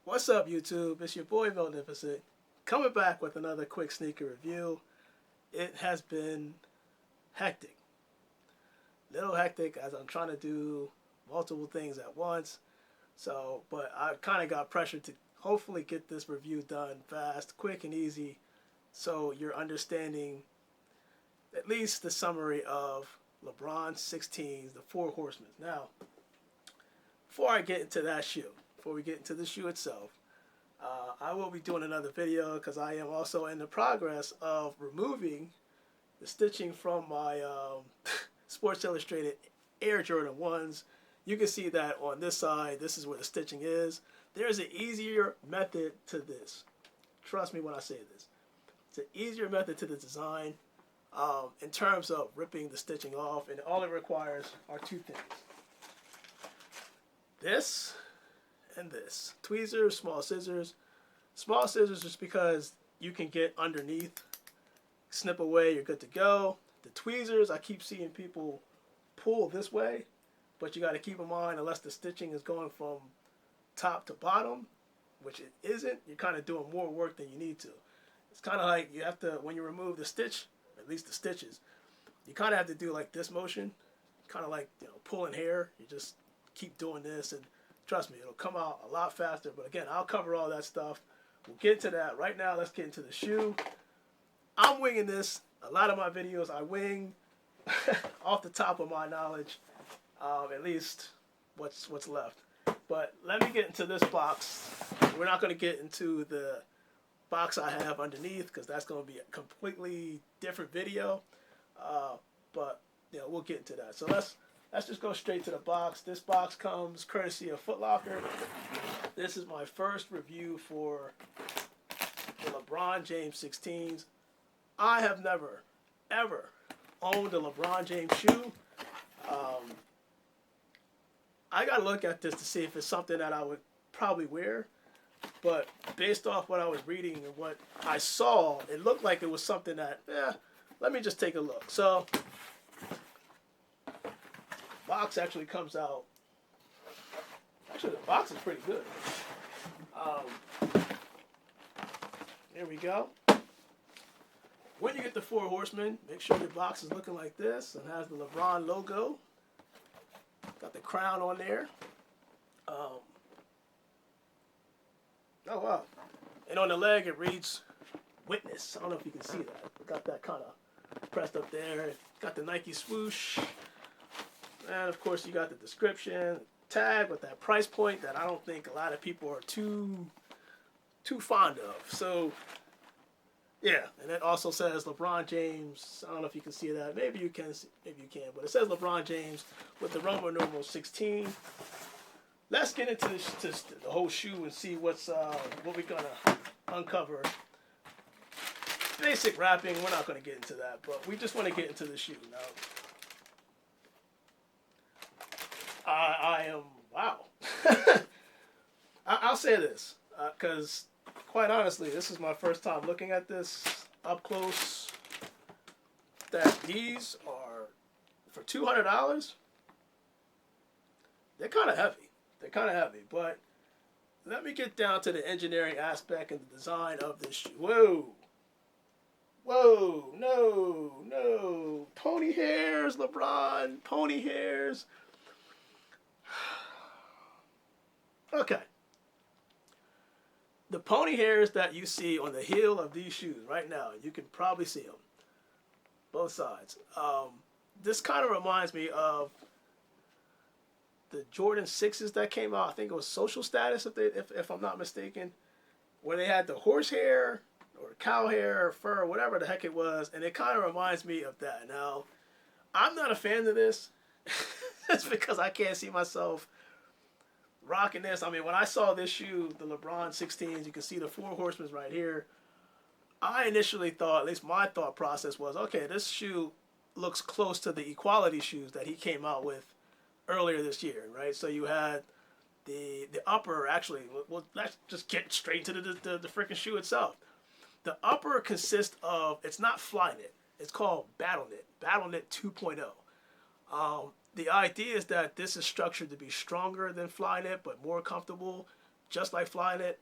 What's up, YouTube? It's your boy Magnificent, coming back with another quick sneaker review. It has been hectic, little hectic as I'm trying to do multiple things at once. But I kind of got pressured to hopefully get this review done fast, quick, and easy, so you're understanding at least the summary of Lebron's 16s, the Four Horsemen. Now, before I get into that shoe, before we get into the shoe itself, I will be doing another video because I am also in the progress of removing the stitching from my Sports Illustrated Air Jordan 1s. You can see that on this side, this is where the stitching is. There's an easier method to this. Trust me when I say this. It's an easier method to the design in terms of ripping the stitching off, and all it requires are two things. This and this. Tweezers, small scissors. Small scissors just because you can get underneath, snip away, you're good to go. The tweezers, I keep seeing people pull this way, but you got to keep in mind, unless the stitching is going from top to bottom, which it isn't, you're kind of doing more work than you need to. It's kind of like you have to, when you remove the stitch, at least the stitches, you kind of have to do like this motion, kind of like, you know, pulling hair. You just keep doing this, and trust me, it'll come out a lot faster. But again, I'll cover all that stuff. We'll get to that. Right now, let's get into the shoe. I'm winging this. A lot of my videos I wing off the top of my knowledge, at least what's left. But let me get into this box. We're not going to get into the box I have underneath because that's going to be a completely different video. But yeah, we'll get into that. So let's just go straight to the box. This box comes courtesy of Foot Locker. This is my first review for the LeBron James 16s. I have never, ever owned a LeBron James shoe. I got to look at this to see if it's something that I would probably wear. But based off what I was reading and what I saw, it looked like it was something that, let me just take a look. So, box actually comes out. Actually, the box is pretty good. There we go. When you get the Four Horsemen, make sure your box is looking like this and has the LeBron logo. Got the crown on there. Oh wow. And on the leg it reads Witness. I don't know if you can see that. Got that kind of pressed up there. Got the Nike swoosh. And of course you got the description, tag with that price point that I don't think a lot of people are too fond of. So yeah, and it also says LeBron James. I don't know if you can see that. Maybe you can, but it says LeBron James with the Roman numeral 16. Let's get into the whole shoe and see what we're gonna uncover. Basic wrapping, we're not gonna get into that, but we just want to get into the shoe now. I am, wow. I'll say this, because quite honestly, this is my first time looking at this up close, that these are, for $200, they're kind of heavy. They're kind of heavy, but let me get down to the engineering aspect and the design of this shoe. Whoa. Whoa, no. Pony hairs, LeBron, pony hairs. Okay. The pony hairs that you see on the heel of these shoes right now, you can probably see them, both sides. This kind of reminds me of the Jordan 6s that came out. I think it was Social Status, if I'm not mistaken, where they had the horse hair or cow hair or fur or whatever the heck it was, and it kind of reminds me of that. Now, I'm not a fan of this. It's because I can't see myself rocking this. I mean, when I saw this shoe, the LeBron 16s, you can see the Four Horsemen right here. I initially thought, at least my thought process was, okay, this shoe looks close to the Equality shoes that he came out with earlier this year, right? So you had the upper, actually, well, let's just get straight to the freaking shoe itself. The upper consists of, it's not Flyknit, it's called BattleKnit 2.0. The idea is that this is structured to be stronger than Flyknit, but more comfortable, just like Flyknit,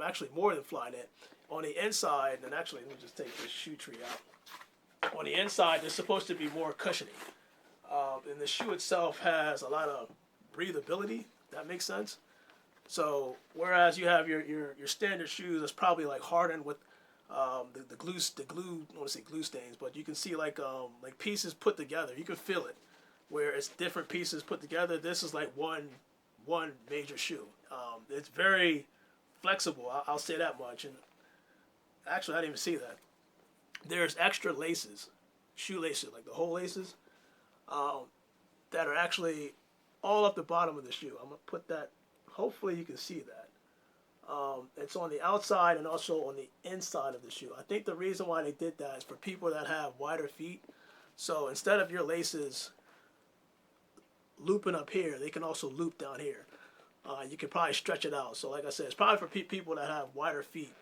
actually more than Flyknit. On the inside, and actually let me just take this shoe tree out. On the inside, there's supposed to be more cushioning. And the shoe itself has a lot of breathability. That makes sense. So whereas you have your standard shoes that's probably like hardened with the glue, I want to say glue stains, but you can see like pieces put together. You can feel it where it's different pieces put together. This is like one major shoe. It's very flexible. I'll say that much. And actually, I didn't even see that. There's extra laces, shoe laces, like the whole laces, that are actually all up the bottom of the shoe. I'm gonna put that. Hopefully, you can see that. It's on the outside and also on the inside of the shoe. I think the reason why they did that is for people that have wider feet. So instead of your laces looping up here, they can also loop down here. You can probably stretch it out. So like I said, it's probably for people that have wider feet.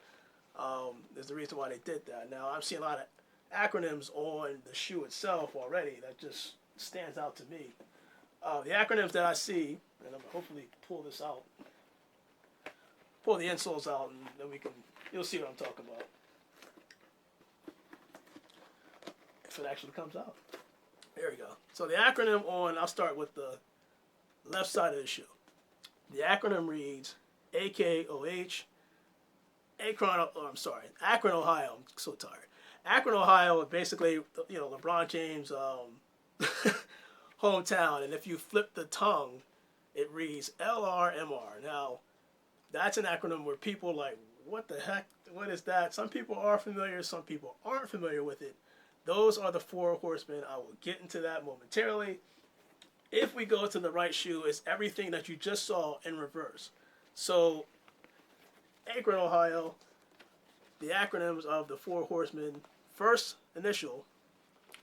Is the reason why they did that. Now, I've seen a lot of acronyms on the shoe itself already that just stands out to me. The acronyms that I see, and I'm going to hopefully pull this out, pull the insoles out, and then you'll see what I'm talking about. If it actually comes out. There we go. So the acronym I'll start with the left side of the shoe. The acronym reads AKOH, Akron, Ohio. I'm so tired. Akron, Ohio is basically, LeBron James' hometown. And if you flip the tongue, it reads LRMR. Now, that's an acronym where people are like, what the heck? What is that? Some people are familiar. Some people aren't familiar with it. Those are the Four Horsemen. I will get into that momentarily. If we go to the right shoe, it's everything that you just saw in reverse. So, Akron, Ohio, the acronyms of the Four Horsemen, first initial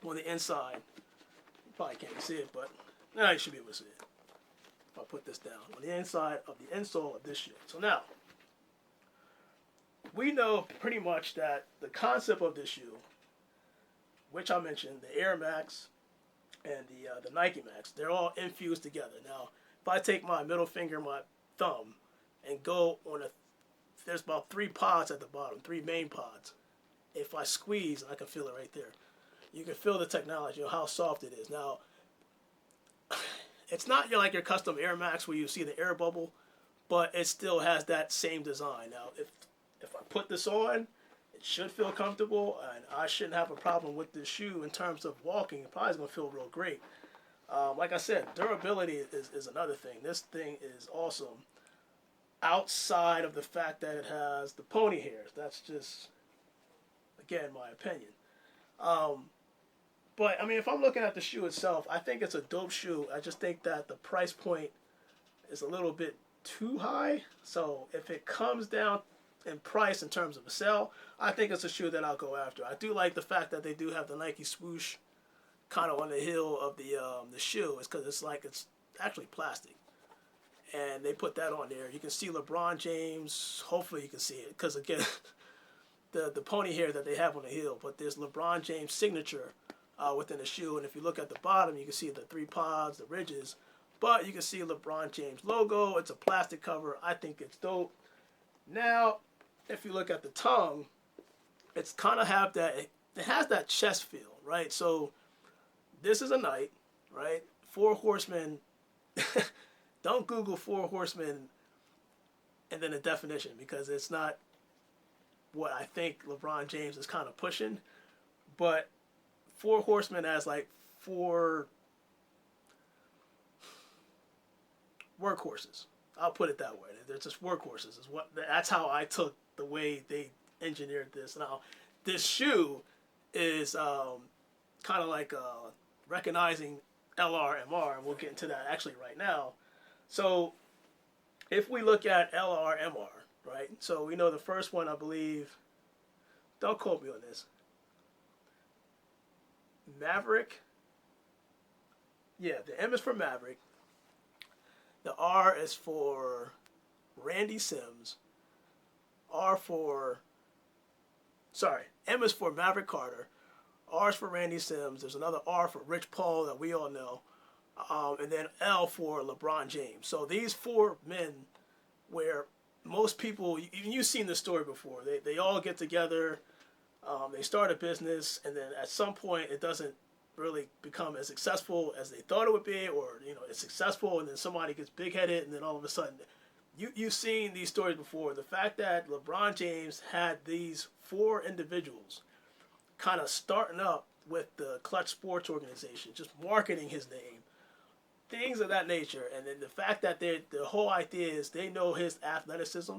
on the inside. You probably can't see it, but now you should be able to see it. If I put this down, on the inside of the insole of this shoe. So now, we know pretty much that the concept of this shoe, which I mentioned, the Air Max and the Nike Max, they're all infused together. Now, if I take my middle finger, my thumb, and go on there's about 3 pods at the bottom, 3 main pods. If I squeeze, I can feel it right there. You can feel the technology, how soft it is. Now, it's not like your custom Air Max where you see the air bubble, but it still has that same design. Now, if I put this on, it should feel comfortable, and I shouldn't have a problem with this shoe in terms of walking. It probably is going to feel real great. Like I said, durability is another thing. This thing is awesome. Outside of the fact that it has the pony hairs. That's just, again, my opinion. But, I mean, if I'm looking at the shoe itself, I think it's a dope shoe. I just think that the price point is a little bit too high. So if it comes down in price in terms of a sale, I think it's a shoe that I'll go after. I do like the fact that they do have the Nike swoosh kind of on the heel of the shoe. It's because it's actually plastic. And they put that on there. You can see LeBron James. Hopefully you can see it. Because, again, the pony hair that they have on the heel. But there's LeBron James' signature within the shoe. And if you look at the bottom, you can see the 3 pods, the ridges. But you can see LeBron James logo. It's a plastic cover. I think it's dope. Now, if you look at the tongue, it's kind of it has that chest feel, right? So this is a knight, right? 4 Horsemen. Don't Google 4 Horsemen and then a definition, because it's not what I think LeBron James is kind of pushing. But 4 Horsemen as like 4 workhorses. I'll put it that way. They're just workhorses. That's how I took the way they engineered this. Now, this shoe is kind of like recognizing LRMR, and we'll get into that actually right now. So if we look at LRMR, right? So we know the first one, I believe, don't quote me on this, Maverick. Yeah, the M is for Maverick. The R is for Randy Sims. M is for Maverick Carter. R is for Randy Sims. There's another R for Rich Paul that we all know. And then L for LeBron James. So these 4 men wear most people, even you've seen this story before. They all get together, they start a business, and then at some point it doesn't really become as successful as they thought it would be, or it's successful, and then somebody gets big headed, and then all of a sudden, you've seen these stories before. The fact that LeBron James had these 4 individuals kind of starting up with the Clutch Sports organization, just marketing his name, things of that nature, and then the fact that the whole idea is they know his athleticism,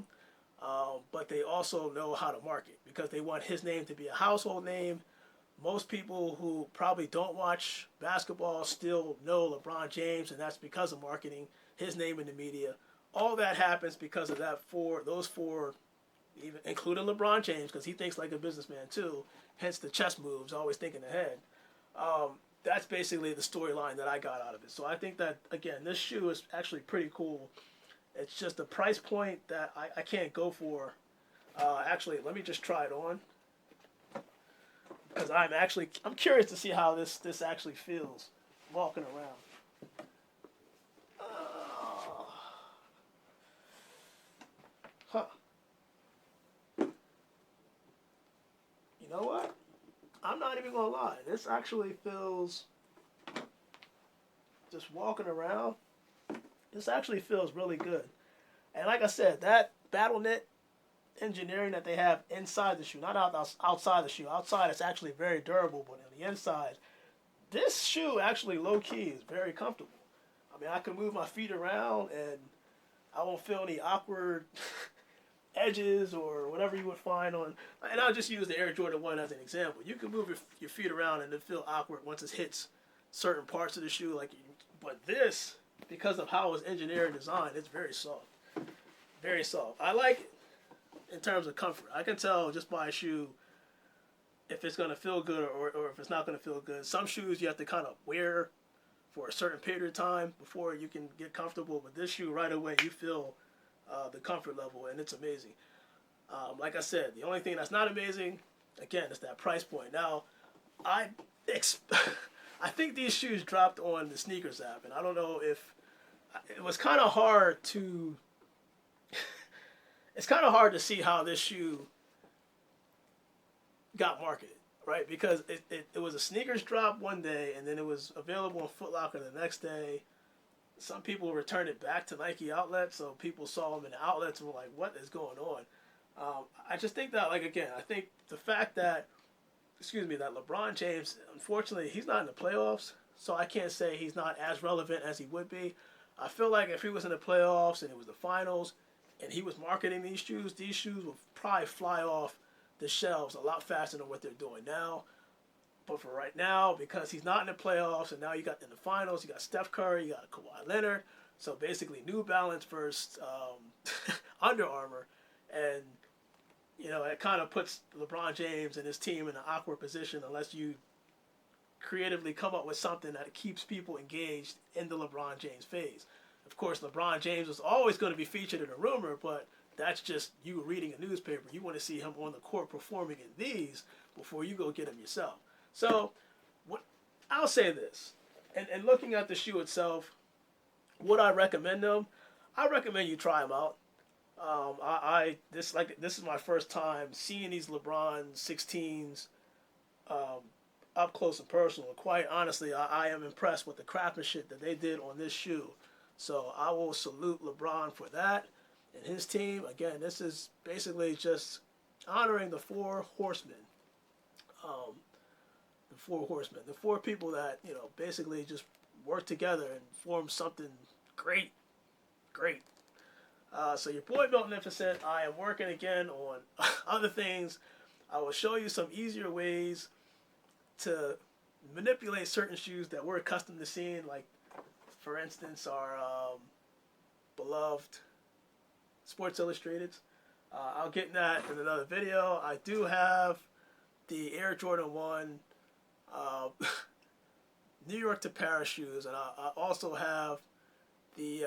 but they also know how to market because they want his name to be a household name. Most people who probably don't watch basketball still know LeBron James, and that's because of marketing his name in the media. All that happens because of those four, even including LeBron James, because he thinks like a businessman too. Hence the chess moves, always thinking ahead. That's basically the storyline that I got out of it. So I think that, again, this shoe is actually pretty cool. It's just a price point that I can't go for. Actually, let me just try it on, because I'm curious to see how this actually feels walking around. You know what? I'm not even gonna lie. This actually feels, just walking around, this actually feels really good. And like I said, that battle knit engineering that they have inside the shoe, not outside the shoe. Outside it's actually very durable, but on the inside, this shoe actually low key is very comfortable. I mean, I can move my feet around and I won't feel any awkward edges or whatever you would find on, and I'll just use the Air Jordan 1 as an example. You can move your feet around and it feel awkward once it hits certain parts of the shoe, but this, because of how it's engineered and designed, it's very soft. Very soft. I like it in terms of comfort. I can tell just by a shoe if it's going to feel good or if it's not going to feel good. Some shoes you have to kind of wear for a certain period of time before you can get comfortable, but this shoe right away you feel the comfort level, and it's amazing. Like I said, the only thing that's not amazing, again, is that price point. Now, I think these shoes dropped on the sneakers app, and I don't know if it was kind of hard to. It's kind of hard to see how this shoe got marketed, right? Because it was a sneakers drop one day, and then it was available on Foot Locker the next day. Some people returned it back to Nike outlets, so people saw them in the outlets and were like, what is going on? I just think that, I think the fact that, that LeBron James, unfortunately, he's not in the playoffs, so I can't say he's not as relevant as he would be. I feel like if he was in the playoffs and it was the finals and he was marketing these shoes would probably fly off the shelves a lot faster than what they're doing now. But for right now, because he's not in the playoffs, and now you got in the finals, you got Steph Curry, you got Kawhi Leonard. So basically, New Balance versus Under Armour, and it kind of puts LeBron James and his team in an awkward position unless you creatively come up with something that keeps people engaged in the LeBron James phase. Of course, LeBron James was always going to be featured in a rumor, but that's just you reading a newspaper. You want to see him on the court performing in these before you go get him yourself. So, I'll say this, and looking at the shoe itself, would I recommend them? I recommend you try them out. This is my first time seeing these LeBron 16s up close and personal. And quite honestly, I am impressed with the craftsmanship that they did on this shoe. So I will salute LeBron for that and his team. Again, this is basically just honoring the Four Horsemen. The Four Horsemen, the 4 people that basically just work together and form something great. So your boy Magnificent, I am working again on other things. I will show you some easier ways to manipulate certain shoes that we're accustomed to seeing, like for instance our beloved Sports Illustrated. I'll get in that in another video. I do have the Air Jordan 1 New York to Paris shoes, and I also have the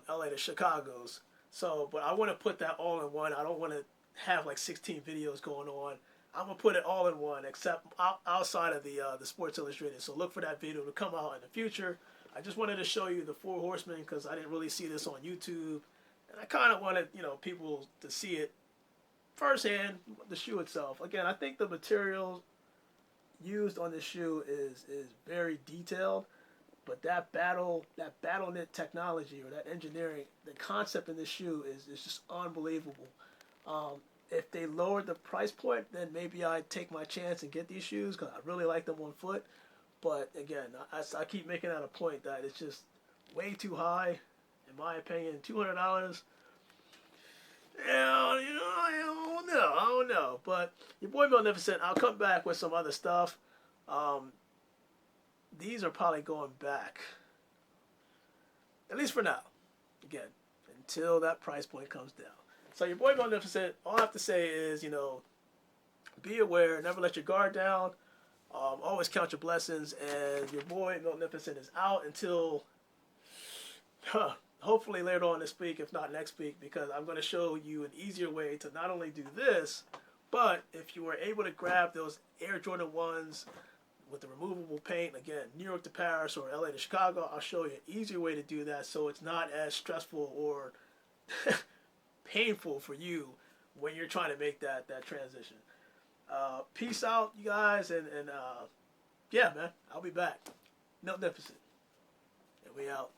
LA to Chicago's. So, but I want to put that all in one. I don't want to have like 16 videos going on. I'm gonna put it all in one, except outside of the Sports Illustrated. So look for that video to come out in the future. I just wanted to show you the Four Horsemen because I didn't really see this on YouTube, and I kind of wanted, people to see it firsthand, the shoe itself. Again, I think the materials used on this shoe is very detailed, but that battle knit technology or that engineering, the concept in this shoe is just unbelievable. If they lowered the price point, then maybe I'd take my chance and get these shoes because I really like them on foot. But again, I keep making that a point that it's just way too high, in my opinion. $200. Yeah, I don't know. But your boy Magnificent, I'll come back with some other stuff. Um, these are probably going back, at least for now. Again, until that price point comes down. So your boy Magnificent, all I have to say is, be aware, never let your guard down. Always count your blessings, and your boy Magnificent is out until hopefully later on this week, if not next week, because I'm going to show you an easier way to not only do this, but if you were able to grab those Air Jordan 1s with the removable paint, again, New York to Paris or LA to Chicago, I'll show you an easier way to do that so it's not as stressful or painful for you when you're trying to make that transition. Peace out, you guys, and yeah, man, I'll be back. Magnificent. And we out.